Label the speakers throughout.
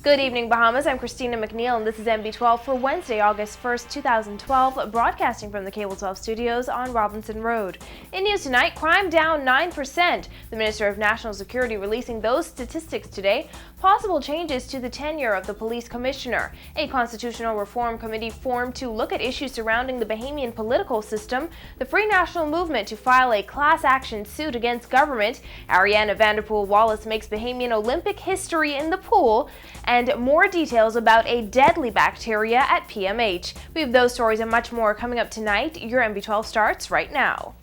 Speaker 1: Good evening, Bahamas. I'm Christina McNeil, and this is MB12 for Wednesday, August 1st, 2012, broadcasting from the Cable 12 studios on Robinson Road. In news tonight, crime down 9%. The Minister of National Security releasing those statistics today. Possible changes to the tenure of the police commissioner. A constitutional reform committee formed to look at issues surrounding the Bahamian political system. The Free National Movement to file a class action suit against government. Ariana Vanderpool-Wallace makes Bahamian Olympic history in the pool. And more details about a deadly bacteria at PMH. We have those stories and much more coming up tonight. Your MB12 starts right now.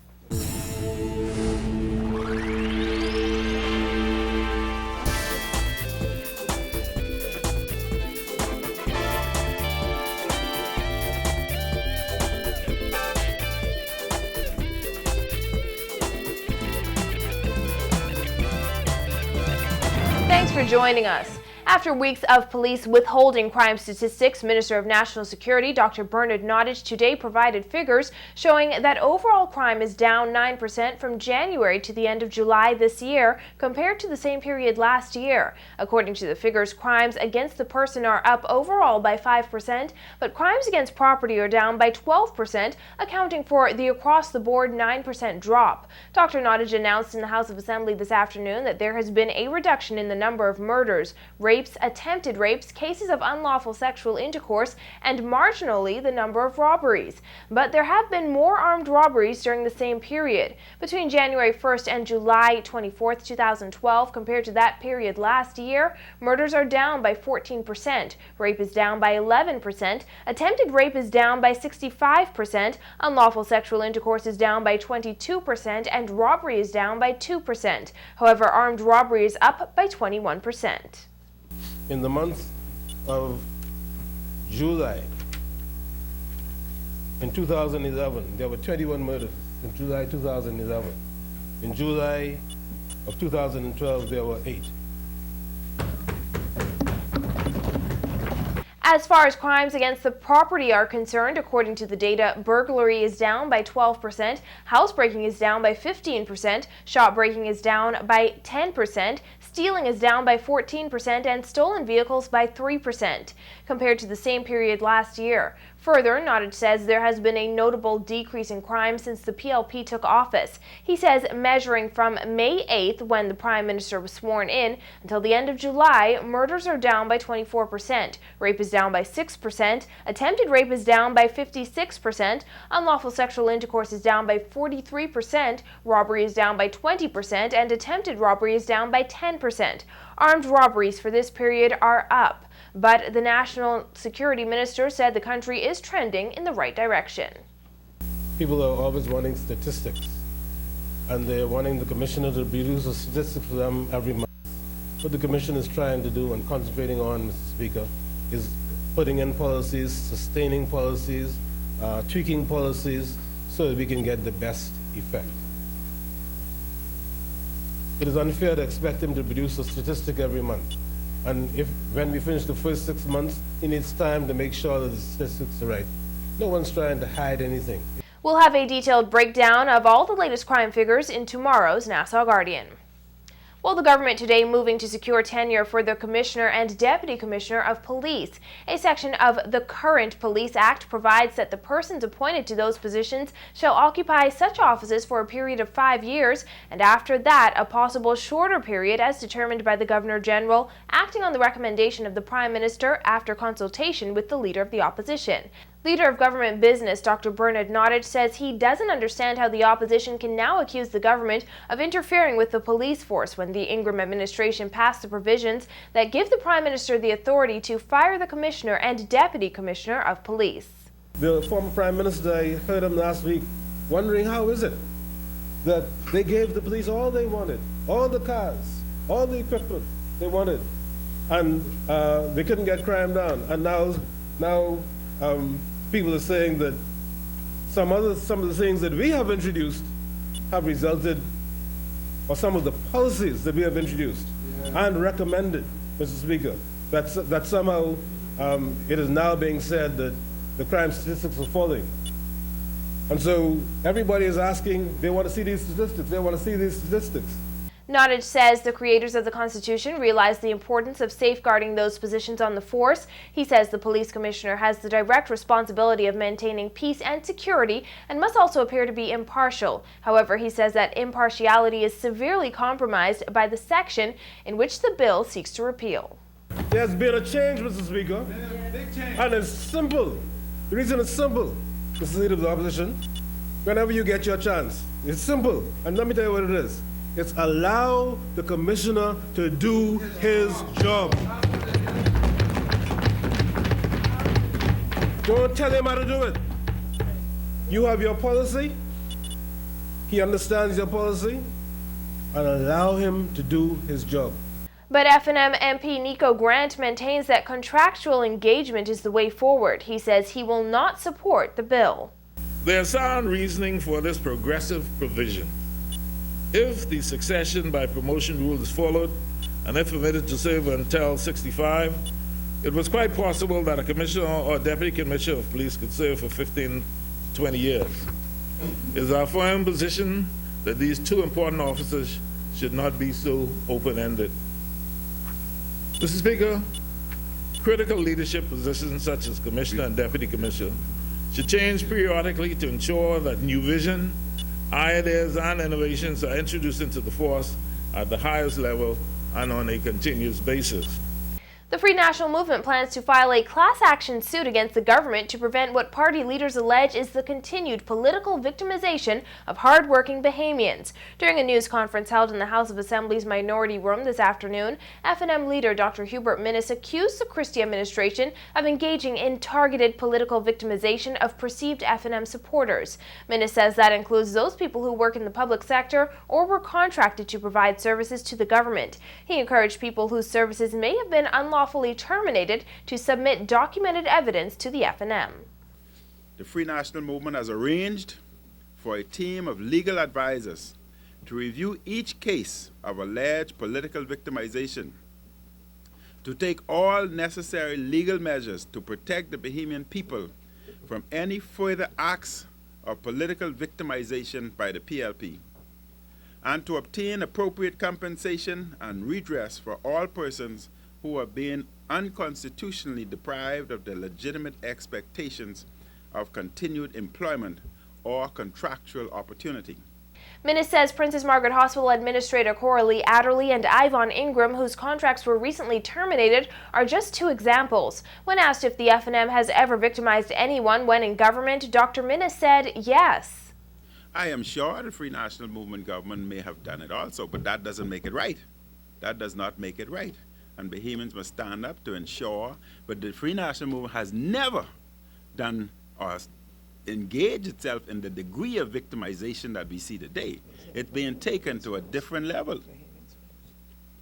Speaker 1: Thanks for joining us. After weeks of police withholding crime statistics, Minister of National Security Dr. Bernard Nottage today provided figures showing that overall crime is down 9% from January to the end of July this year compared to the same period last year. According to the figures, crimes against the person are up overall by 5%, but crimes against property are down by 12%, accounting for the across-the-board 9% drop. Dr. Nottage announced in the House of Assembly this afternoon that there has been a reduction in the number of murders, rapes, attempted rapes, cases of unlawful sexual intercourse, and marginally the number of robberies. But there have been more armed robberies during the same period. Between January 1st and July 24th, 2012, compared to that period last year, murders are down by 14%, rape is down by 11%, attempted rape is down by 65%, unlawful sexual intercourse is down by 22%, and robbery is down by 2%. However, armed robbery is up by 21%.
Speaker 2: In the month of July in 2011, there were 21 murders in July 2011. In July of 2012, there were 8.
Speaker 1: As far as crimes against the property are concerned, according to the data, burglary is down by 12%, housebreaking is down by 15%, shopbreaking is down by 10%, stealing is down by 14%, and stolen vehicles by 3%, compared to the same period last year. Further, Nottage says there has been a notable decrease in crime since the PLP took office. He says measuring from May 8th, when the Prime Minister was sworn in, until the end of July, murders are down by 24%, rape is down by 6%, attempted rape is down by 56%, unlawful sexual intercourse is down by 43%, robbery is down by 20%, and attempted robbery is down by 10%. Armed robberies for this period are up, but the National Security Minister said the country is trending in the right direction.
Speaker 2: People are always wanting statistics, and they're wanting the Commissioner to produce the statistics for them every month. What the Commission is trying to do and concentrating on, Mr. Speaker, is putting in policies, sustaining policies, tweaking policies, so that we can get the best effect. It is unfair to expect him to produce a statistic every month. And when we finish the first 6 months, he needs time to make sure that the statistics are right. No one's trying to hide anything.
Speaker 1: We'll have a detailed breakdown of all the latest crime figures in tomorrow's Nassau Guardian. Well, the government today moving to secure tenure for the Commissioner and Deputy Commissioner of Police. A section of the current Police Act provides that the persons appointed to those positions shall occupy such offices for a period of 5 years, and after that a possible shorter period as determined by the Governor-General, acting on the recommendation of the Prime Minister after consultation with the Leader of the Opposition. Leader of Government Business Dr. Bernard Nottage says he doesn't understand how the opposition can now accuse the government of interfering with the police force when the Ingram administration passed the provisions that give the Prime Minister the authority to fire the Commissioner and Deputy Commissioner of Police.
Speaker 2: The former Prime Minister, I heard him last week wondering how is it that they gave the police all they wanted, all the cars, all the equipment they wanted, and they couldn't get crime down. And now people are saying that some of the things that we have introduced have resulted, or some of the policies that we have introduced and recommended, Mr. Speaker, that somehow it is now being said that the crime statistics are falling. And so everybody is asking, they want to see these statistics, they want to see these statistics.
Speaker 1: Nottage says the creators of the Constitution realized the importance of safeguarding those positions on the force. He says the police commissioner has the direct responsibility of maintaining peace and security and must also appear to be impartial. However, he says that impartiality is severely compromised by the section in which the bill seeks to repeal.
Speaker 2: There's been a change, Mr. Speaker, and it's simple. The reason it's simple, Mr. Leader of the Opposition, whenever you get your chance, it's simple, and let me tell you what it is. It's allow the commissioner to do his job. Don't tell him how to do it. You have your policy, he understands your policy, and allow him to do his job.
Speaker 1: But FNM MP Nico Grant maintains that contractual engagement is the way forward. He says he will not support the bill.
Speaker 3: There's sound reasoning for this progressive provision. If the succession by promotion rule is followed, and if permitted to serve until 65, it was quite possible that a commissioner or deputy commissioner of police could serve for 15 to 20 years. It is our firm position that these two important officers should not be so open-ended. Mr. Speaker, critical leadership positions such as commissioner and deputy commissioner should change periodically to ensure that new vision, ideas, and innovations are introduced into the force at the highest level and on a continuous basis.
Speaker 1: The Free National Movement plans to file a class action suit against the government to prevent what party leaders allege is the continued political victimization of hard-working Bahamians. During a news conference held in the House of Assembly's Minority Room this afternoon, FNM leader Dr. Hubert Minnis accused the Christie administration of engaging in targeted political victimization of perceived FNM supporters. Minnis says that includes those people who work in the public sector or were contracted to provide services to the government. He encouraged people whose services may have been unlawfully terminated to submit documented evidence to the FNM.
Speaker 4: The Free National Movement has arranged for a team of legal advisors to review each case of alleged political victimization, to take all necessary legal measures to protect the Bahamian people from any further acts of political victimization by the PLP, and to obtain appropriate compensation and redress for all persons who are being unconstitutionally deprived of their legitimate expectations of continued employment or contractual opportunity.
Speaker 1: Minnis says Princess Margaret Hospital Administrator Coralie Adderley and Yvonne Ingram, whose contracts were recently terminated, are just two examples. When asked if the FNM has ever victimized anyone when in government, Dr. Minnis said yes.
Speaker 4: I am sure the Free National Movement government may have done it also, but that doesn't make it right. That does not make it right. And Bahamians must stand up to ensure, but the Free National Movement has never done or engaged itself in the degree of victimization that we see today. It's being taken to a different level.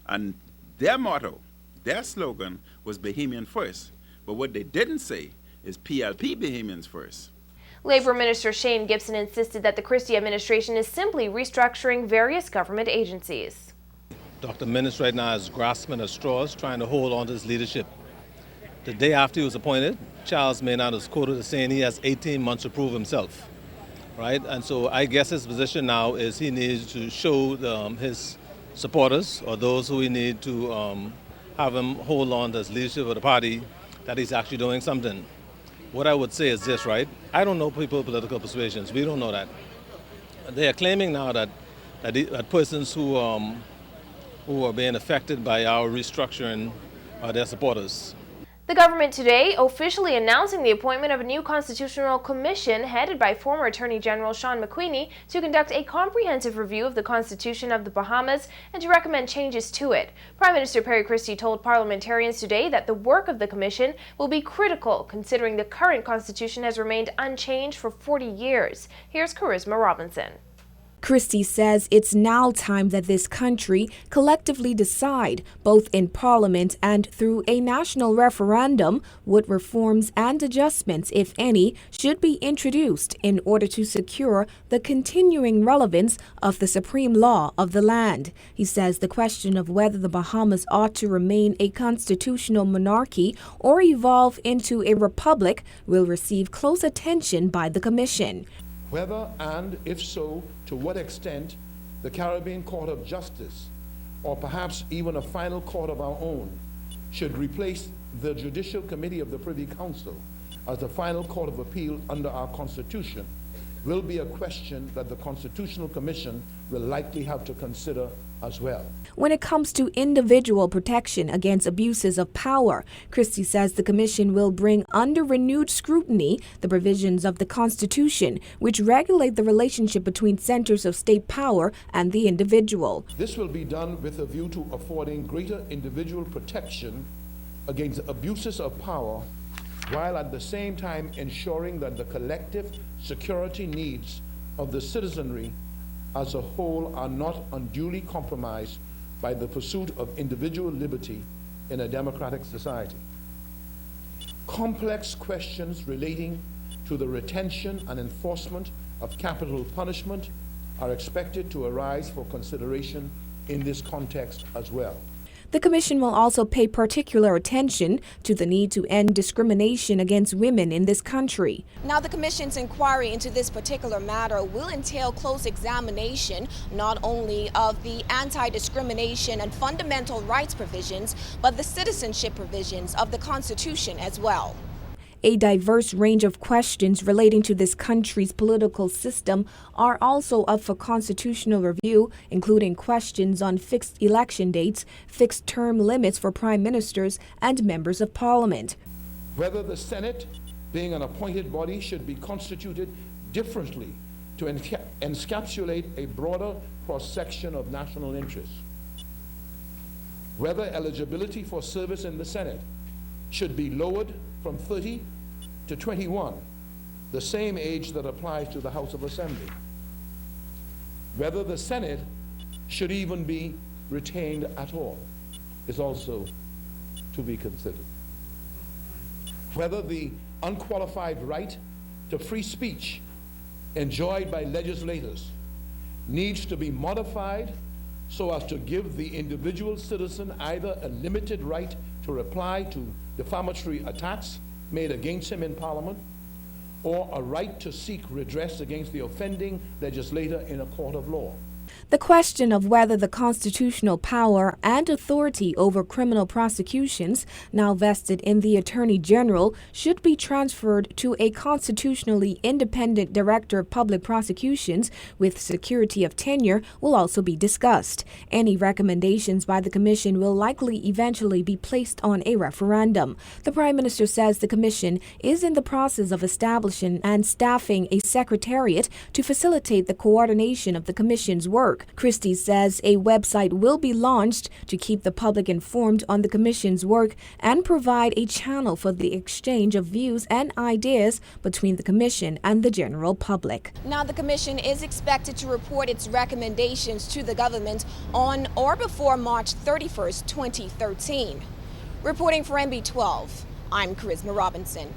Speaker 4: And their motto, their slogan was Bahamian first. But what they didn't say is PLP Bahamians first.
Speaker 1: Labor Minister Shane Gibson insisted that the Christie administration is simply restructuring various government agencies.
Speaker 5: Dr. Minnis right now is grasping at straws, trying to hold on to his leadership. The day after he was appointed, Charles Maynard is quoted as saying he has 18 months to prove himself, right? And so I guess his position now is he needs to show his supporters or those who he need to have him hold on to his leadership of the party that he's actually doing something. What I would say is this, right? I don't know people's political persuasions. We don't know that. They are claiming now that persons who are being affected by our restructuring are their supporters.
Speaker 1: The government today officially announcing the appointment of a new constitutional commission headed by former Attorney General Sean McQueenie to conduct a comprehensive review of the Constitution of the Bahamas and to recommend changes to it. Prime Minister Perry Christie told parliamentarians today that the work of the commission will be critical considering the current Constitution has remained unchanged for 40 years. Here's Charisma Robinson.
Speaker 6: Christie says it's now time that this country collectively decide, both in Parliament and through a national referendum, what reforms and adjustments, if any, should be introduced in order to secure the continuing relevance of the supreme law of the land. He says the question of whether the Bahamas ought to remain a constitutional monarchy or evolve into a republic will receive close attention by the Commission.
Speaker 7: Whether and, if so, to what extent the Caribbean Court of Justice or perhaps even a final court of our own, should replace the Judicial Committee of the Privy Council as the final court of appeal under our Constitution will be a question that the Constitutional Commission will likely have to consider as well.
Speaker 6: When it comes to individual protection against abuses of power, Christie says the Commission will bring under renewed scrutiny the provisions of the Constitution, which regulate the relationship between centers of state power and the individual.
Speaker 7: This will be done with a view to affording greater individual protection against abuses of power, while at the same time ensuring that the collective security needs of the citizenry as a whole are not unduly compromised by the pursuit of individual liberty in a democratic society. Complex questions relating to the retention and enforcement of capital punishment are expected to arise for consideration in this context as well.
Speaker 6: The Commission will also pay particular attention to the need to end discrimination against women in this country. Now, the Commission's inquiry into this particular matter will entail close examination not only of the anti-discrimination and fundamental rights provisions, but the citizenship provisions of the Constitution as well. A diverse range of questions relating to this country's political system are also up for constitutional review, including questions on fixed election dates, fixed term limits for prime ministers and members of parliament.
Speaker 7: Whether the Senate, being an appointed body, should be constituted differently to encapsulate a broader cross-section of national interests. Whether eligibility for service in the Senate should be lowered from 30 to 21, the same age that applies to the House of Assembly. Whether the Senate should even be retained at all is also to be considered. Whether the unqualified right to free speech enjoyed by legislators needs to be modified so as to give the individual citizen either a limited right to reply to defamatory attacks made against him in Parliament, or a right to seek redress against the offending legislator in a court of law.
Speaker 6: The question of whether the constitutional power and authority over criminal prosecutions, now vested in the Attorney General, should be transferred to a constitutionally independent Director of Public Prosecutions with security of tenure will also be discussed. Any recommendations by the Commission will likely eventually be placed on a referendum. The Prime Minister says the Commission is in the process of establishing and staffing a secretariat to facilitate the coordination of the Commission's work. Christie says a website will be launched to keep the public informed on the Commission's work and provide a channel for the exchange of views and ideas between the Commission and the general public. Now, the Commission is expected to report its recommendations to the government on or before March 31st, 2013. Reporting for NB12, I'm Charisma Robinson.